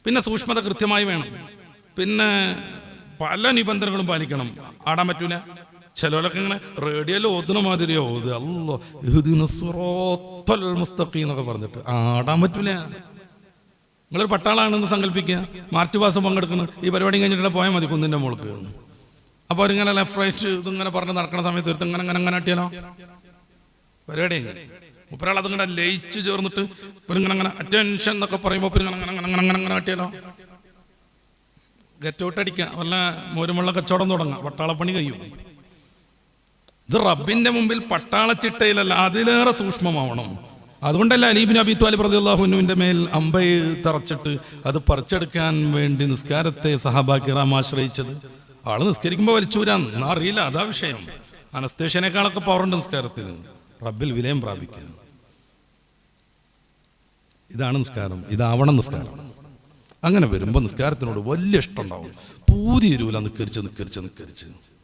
പിന്നെ സൂക്ഷ്മത കൃത്യമായി വേണം. പിന്നെ പല നിബന്ധനകളും പാലിക്കണം. ആടാൻ പറ്റൂല. ചിലവരൊക്കെ ഇങ്ങനെ റേഡിയോയിൽ ഓതുന്ന മാതിരിയോ ഓത് അല്ലോ എന്നൊക്കെ പറഞ്ഞിട്ട് ആടാൻ പറ്റൂല. നിങ്ങളൊരു പട്ടാളാണെന്ന് സങ്കല്പിക്കുക, മാർച്ച് പാസം പങ്കെടുക്കുന്നു, ഈ പരിപാടി കഴിഞ്ഞിട്ട് പോയാൽ മതി കുന്നിൻ്റെ മുകൾക്ക്. അപ്പോൾ അവരിങ്ങനെ ലെഫ്റ്റ് റൈറ്റ് ഇതിങ്ങനെ പറഞ്ഞ് നടക്കുന്ന സമയത്ത് ഒരുത്ത് ഇങ്ങനെ അങ്ങനെ അങ്ങനെ അട്ടിയാലോ പരിപാടി. ഒരാൾ അതിങ്ങനെ ലയിച്ച് ചേർന്നിട്ട് ഇവരിങ്ങനെ അങ്ങനെ അറ്റൻഷൻ എന്നൊക്കെ പറയുമ്പോൾ ഇവരിങ്ങനെ അങ്ങനെ അങ്ങനെ അങ്ങനെ അങ്ങനെ അട്ടിയാലോ ഗെറ്റ് ഔട്ട് അടിക്കുക, വല്ല മോരുമുള്ള കച്ചവടം തുടങ്ങാം, പട്ടാളപ്പണി കഴിയും. ഇത് റബ്ബിന്റെ മുമ്പിൽ പട്ടാളച്ചിട്ടയിലല്ല, അതിലേറെ സൂക്ഷ്മമാവണം. അതുകൊണ്ടല്ല അലി ഇബ്നു അബീ ത്വാലിബ് റളിയല്ലാഹു അൻഹുവിന്റെ മേൽ അമ്പൈ തറച്ചിട്ട് അത് പറിച്ചെടുക്കാൻ വേണ്ടി നിസ്കാരത്തെ സഹാബാ കിറാം ആശ്രയിച്ചത്. ആള് നിസ്കരിക്കുമ്പോൾ വലിച്ചൂരാൻ അറിയില്ല, അതാ വിഷയം. അനസ്തേഷ്യനേക്കാളൊക്കെ പവറുണ്ട് നിസ്കാരത്തിന്. റബ്ബിൽ വിലയം പ്രാപിക്കുക, ഇതാണ് നിസ്കാരം, ഇതാവണം നിസ്കാരം. അങ്ങനെ വരുമ്പോൾ നിസ്കാരത്തിനോട് വലിയ ഇഷ്ടം ഉണ്ടാവും. പൂതി ഇരുവില്ല നിക്കരിച്ച്